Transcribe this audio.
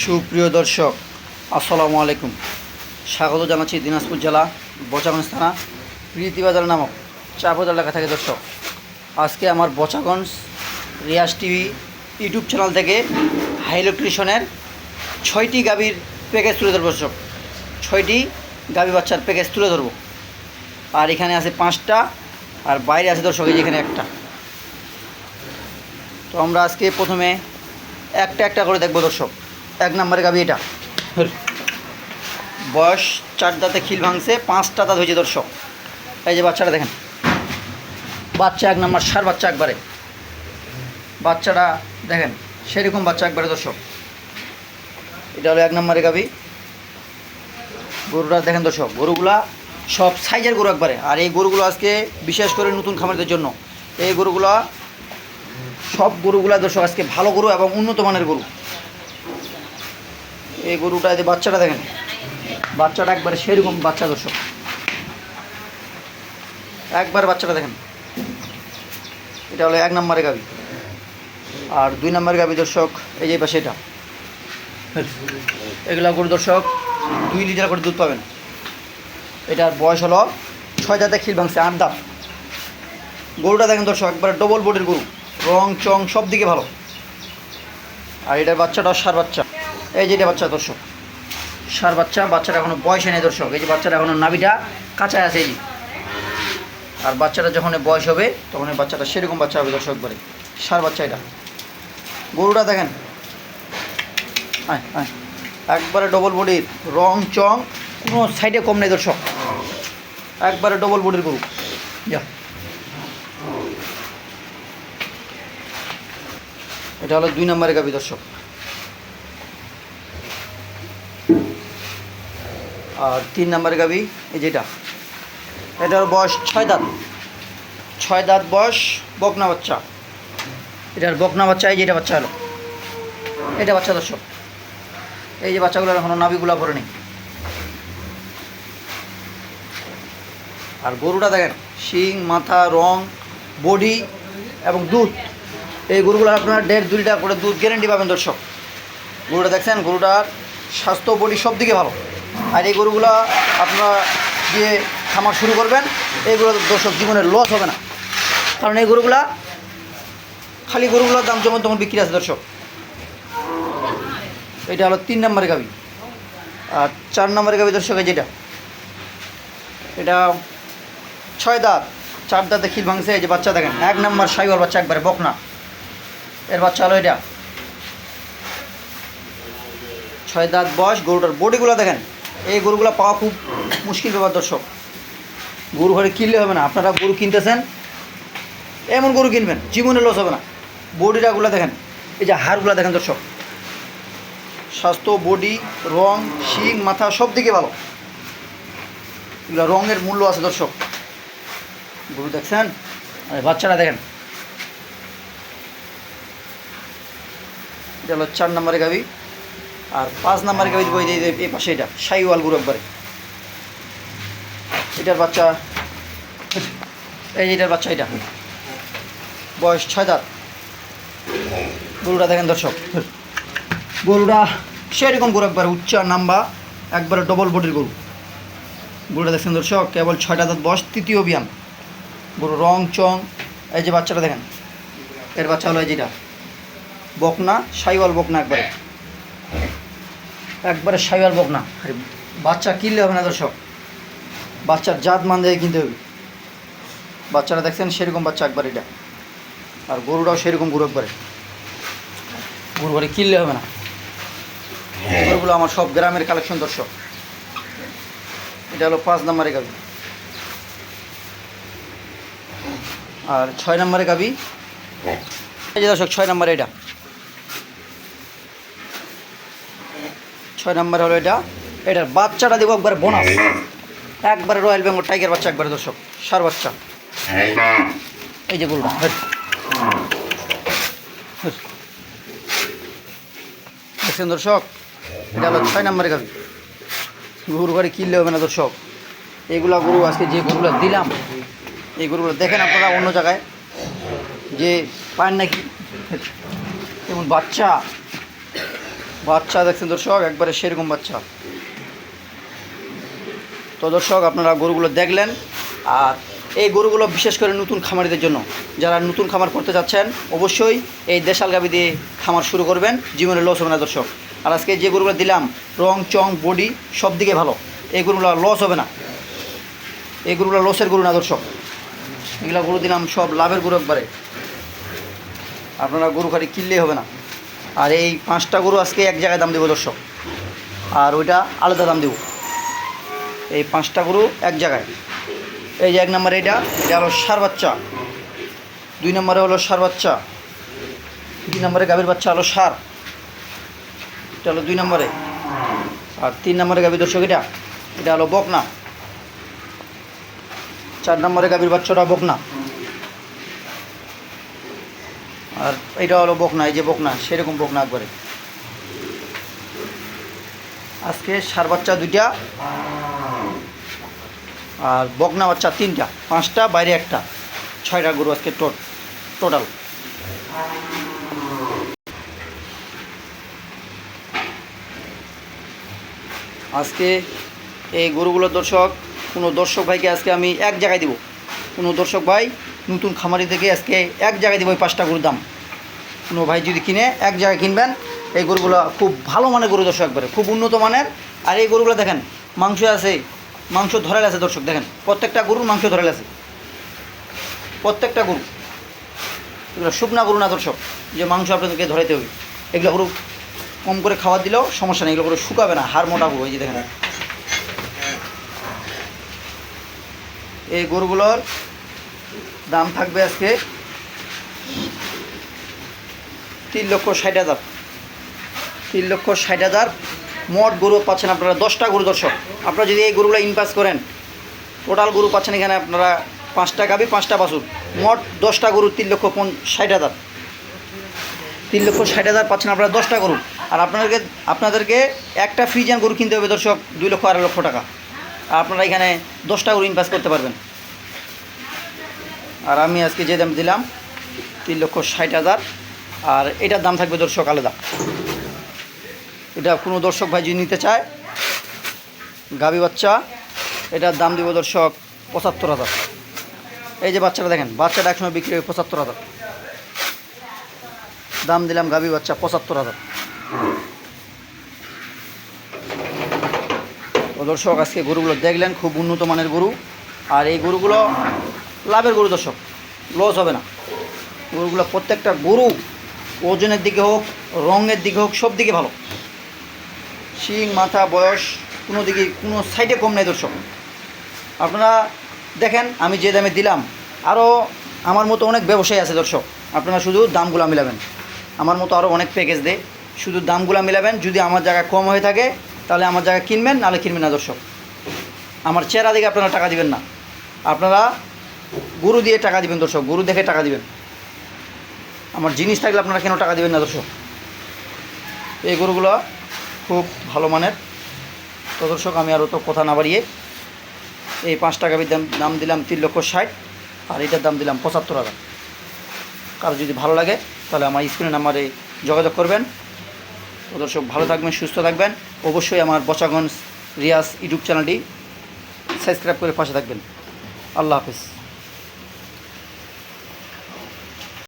সুপ্রিয় দর্শক, আসসালামু আলাইকুম। স্বাগত জানাচ্ছি দিনাজপুর জেলা বচাগঞ্জ থানা প্রীতিবাজার নামক চাপোদা এলাকা থেকে। দর্শক, আজকে আমার Bochaganj Riyaz TV YouTube channel থেকে হাই ইলেকট্রিশনের 6টি গাভীর প্যাকেজ তুলে ধরবো। দর্শক, 6টি গাভী বাচ্চার প্যাকেজ তুলে ধরবো। আর এখানে আছে 5টা, আর বাইরে আছে দর্শক এই এখানে একটা। তো আমরা আজকে প্রথমে একটা একটা করে দেখবো। দর্শক, 1 নম্বরে গাভী এটা, বয়স 4 দাঁতে খিল ভাঙছে, 5টা দাঁত হয়েছে। দর্শক, এই যে বাচ্চাটা দেখেন, বাচ্চা 1 নম্বর সার বাচ্চা একবারে। বাচ্চাটা দেখেন সেরকম বাচ্চা একবারে। দর্শক, এটা হলো 1 নম্বরে গাভী। গরুটা দেখেন দর্শক, গরুগুলা সব সাইজের গরু একবারে। আর এই গরুগুলো আজকে বিশেষ করে নতুন খামারিদের জন্য, এই গরুগুলা সব গরুগুলা দর্শক আজকে ভালো গরু এবং উন্নত মানের গরু। এই গরুটা যে বাচ্চাটা দেখেন, বাচ্চাটা একবারে সেরকম বাচ্চা। দর্শক, একবার বাচ্চাটা দেখেন। এটা হলো 1 নম্বরে গাভী। আর 2 নম্বরে গাভী দর্শক এই যে পাশে এটা। এগুলা গরু দর্শক 2 লিটার করে দুধ পাবেন। এটার বয়স হলো 6 দাঁতে খিল ভাঙছে, 8 দাঁত। গরুটা দেখেন দর্শক, একবারে ডবল বডির গরু, রং চং সব দিকে ভালো। আর এটার বাচ্চাটা সার বাচ্চা। এই যে এটা বাচ্চা দর্শক, সার বাচ্চা। বাচ্চাটা এখনও বয়সে নেই দর্শক। এই যে বাচ্চাটা এখনও নাভিটা কাঁচায় আছে এই যে। আর বাচ্চাটা যখন বয়স হবে তখন এই বাচ্চাটা সেরকম বাচ্চা হবে দর্শক, একবারে সার বাচ্চা। এটা গরুটা দেখেন, একবারে ডবল বডির, রং চং কোনো সাইডে কম নেই দর্শক, একবারে ডবল বডির গরু। যা, এটা হলো 2 নম্বরে গাভী দর্শক। আর 3 নম্বরে গাভী এই যেটা, এটার বয়স 6 দাঁত। 6 দাঁত বয়স, বকনা বাচ্চা। এটার বকনা বাচ্চা। এই যে এটা বাচ্চা হলো, এটা বাচ্চা দর্শক। এই যে বাচ্চাগুলো এখনও নাভিগুলা ভরে নেই। আর গরুটা দেখেন, শিং, মাথা, রং, বডি এবং দুধ। এই গরুগুলো আপনার 1.5-2 লিটার করে দুধ গ্যারেন্টি পাবেন দর্শক। গরুটা দেখছেন, গরুটার স্বাস্থ্য বডি সব দিকে ভালো। আর এই গরুগুলো আপনারা দিয়ে খামার শুরু করবেন, এইগুলো দর্শক জীবনে লস হবে না। কারণ এই গরুগুলা খালি গরুগুলোর দাম যেমন তেমন বিক্রি আছে দর্শক। এটা হলো 3 নম্বরের গাভী। আর 4 নম্বরের গাভী দর্শক যেটা, এটা 6 দাঁত, 4 দাঁতে খিল ভাঙছে। এই যে বাচ্চা দেখেন, 1 নম্বর সাইওয়াল বাচ্চা, একবারে বকনা। এর বাচ্চা হলো এটা, 6 দাঁত বয়স। গরুটার বডিগুলো দেখেন, এই গরুগুলো পাওয়া খুব মুশকিল ব্যাপার দর্শক। গরু ঘরে কিনলে হবে না, আপনারা গরু কিনতেছেন এমন গরু কিনবেন, জীবনে লস হবে না। বডিটাগুলো দেখেন, এই যে হাড়গুলো দেখেন দর্শক, স্বাস্থ্য, বডি, রং, শিং, মাথা সব দিকে ভালো। এগুলো রঙের মূল্য আছে দর্শক। গরু দেখছেন, আর বাচ্চাটা দেখেন। এটা হলো 4 নম্বরের গাভী। আর 5 নম্বরের গাভী বই দিয়ে এই পাশে, এটা সাইওয়াল গরু একবারে। এটার বাচ্চা, এই এটার বাচ্চা, এটা বয়স 6 দাঁত। গরুটা দেখেন দর্শক, গরুটা সেরকম গরু, একবার উচ্চা নাম্বা, একবারে ডবল বডির গরু। গরুটা দেখছেন দর্শক, কেবল 6টা দাঁত বয়স, 3য় বিয়ান। গরু রং চং। এই যে বাচ্চাটা দেখেন, এর বাচ্চা হলো এই যেটা বকনা, সাইওয়াল বকনা, একবারে একবারে সাইওয়াল বকনা। আরে বাচ্চা কিনলে হবে না দর্শক, বাচ্চার জাত মান দিয়ে কিনতে হবে। বাচ্চাটা দেখছেন সেরকম বাচ্চা একবার এটা। আর গরুটাও সেরকম গরু একবারে, গরু ঘরে কিনলে হবে না। গরুগুলো আমার সব গ্রামের কালেকশন দর্শক। এটা হলো 5 নম্বরের গাভী। আর 6 নম্বরের গাভী এই যে দর্শক, 6 নম্বরে এটা, 6 নম্বরে হলো এটা। এটার বাচ্চাটা দেবো একবারে বোনাস, একবারে রয়্যাল বেঙ্গল টাইগার বাচ্চা, একবারে দর্শক সার বাচ্চা। এই যে গরুটা দেখছেন দর্শক, এটা হলো 6 নম্বরের গাভী। গরু ঘরে কিনলে হবে না দর্শক। এগুলা গরু আজকে যে গরুগুলো দিলাম, এই গরুগুলো দেখেন আপনারা অন্য জায়গায় যে পান নাকি, যেমন বাচ্চা বাচ্চা দেখছেন দর্শক, একবারে সেরকম বাচ্চা। তো দর্শক আপনারা গরুগুলো দেখলেন। আর এই গরুগুলো বিশেষ করে নতুন খামারিদের জন্য, যারা নতুন খামার করতে যাচ্ছেন অবশ্যই এই দেশাল গাভী দিয়ে খামার শুরু করবেন, জীবনে লস হবে না দর্শক। আর আজকে যে গরুগুলো দিলাম রং চং বডি সব দিকে ভালো, এই গরুগুলো লস হবে না, এই গরুগুলো লসের গরু না দর্শক। এগুলো গরু দিলাম সব লাভের গরু একবারে, আপনারা গরু খালি কিনলেই হবে না। আর এই 5টা গরু আজকে এক জায়গায় দাম দেবো দর্শক, আর ওইটা আলাদা দাম দেবো। এই 5টা গরু এক জায়গায়। এই যে 1 নম্বরে এটা হলো ষাঁড় বাচ্চা, 2 নম্বরে হলো ষাঁড় বাচ্চা, 3 নম্বরে গাভীর বাচ্চা হলো ষাঁড়, এটা হলো 2 নম্বরে। আর 3 নম্বরে গাভীর দর্শক এটা হলো বকনা, 4 নম্বরে গাভীর বাচ্চাটা বকনা, আর এটা হলো বকনা। এই যে বকনা সেরকম বকনা একবারে। আজকে ষাঁড় বাচ্চা 2টা আর বকনা বাচ্চা 3টা, 5টা বাইরে একটা, 6টা গরু আজকে টোটাল। আজকে এই গরুগুলো দর্শক, কোনো দর্শক ভাইকে আজকে আমি এক জায়গায় দিব, কোনো দর্শক ভাই নতুন খামারি থেকে আজকে এক জায়গায় দিব। ওই 5টা গরুর দাম কোনো ভাই যদি কিনে এক জায়গায় কিনবেন। এই গরুগুলো খুব ভালো মানের গরু দর্শক, একবারে খুব উন্নত মানের। আর এই গরুগুলো দেখেন মাংস আছে, মাংস ধরাল আছে দর্শক, দেখেন প্রত্যেকটা গরুর মাংস ধরাল আছে, প্রত্যেকটা গরু। এগুলো শুকনা গরু না দর্শক যে মাংস আপনাদেরকে ধরাইতে হবে। এগুলো গরু কম করে খাবার দিলেও সমস্যা নেই, এগুলো গরু শুকাবে না, হাড় মোটা গরু। এই যে দেখেন এই গরুগুলোর দাম থাকবে আজকে 3,60,000, 3,60,000 মোট গরু পাচ্ছেন আপনারা 10টা গরু দর্শক। আপনারা যদি এই গরুগুলো ইনভেস্ট করেন, টোটাল গরু পাচ্ছেন এখানে আপনারা 5টা গাভী 5টা বাছুর, মোট 10টা গরু 3,60,000, 3,60,000 পাচ্ছেন আপনারা 10টা গরু। আর আপনাদেরকে একটা ফ্রিজিয়ান গরু কিনতে হবে দর্শক 2 লক্ষ 2.5 লক্ষ টাকা। আর আপনারা এখানে 10টা গরু ইনভেস্ট করতে পারবেন। আর আমি আজকে যে দাম দিলাম 3,60,000, আর এটার দাম থাকবে দর্শক আলাদা। এটা কোনো দর্শক ভাই যদি নিতে চায় গাভী বাচ্চা, এটার দাম দিব দর্শক 75,000। এই যে বাচ্চাটা দেখেন, বাচ্চাটা একসময় বিক্রি হবে 75,000, দাম দিলাম গাভী বাচ্চা 75,000। তো দর্শক আজকে গরুগুলো দেখলেন, খুব উন্নত মানের গরু। আর এই গরুগুলো লাভের গরু দর্শক, লস হবে না। গরুগুলো প্রত্যেকটা গরু ওজনের দিকে হোক, রঙের দিকে হোক, সব দিকে ভালো। শিং মাথা বয়স কোনো দিকে কোনো সাইডে কম নেই দর্শক। আপনারা দেখেন আমি যে দামে দিলাম, আরও আমার মতো অনেক ব্যবসায়ী আছে দর্শক, আপনারা শুধু দামগুলো মিলাবেন। আমার মতো আরও অনেক প্যাকেজ দেয়, শুধু দামগুলো মিলাবেন। যদি আমার জায়গায় কম হয়ে থাকে তাহলে আমার জায়গায় কিনবেন, নাহলে কিনবেন না দর্শক। আমার চেহারা দেখে আপনারা টাকা দিবেন না, আপনারা গরু দিয়ে টাকা দিবেন দর্শক, গরু দেখে টাকা দিবেন। আমার জিনিস থাকলে আপনারা কেন টাকা দিবেন না দর্শক। এই গরুগুলো খুব ভালো মানের। তো দর্শক আমি আরও তো কথা না বাড়িয়ে এই 5টা গাভীর দাম দিলাম 3,60,000, আর এটার দাম দিলাম 75,000। কারো যদি ভালো লাগে তাহলে আমার স্ক্রিনের নাম্বারে যোগাযোগ করবেন। তো দর্শক ভালো থাকবেন, সুস্থ থাকবেন। অবশ্যই আমার বচাগঞ্জ রিয়াজ ইউটিউব চ্যানেলটি সাবস্ক্রাইব করে পাশে থাকবেন। আল্লাহ হাফিজ।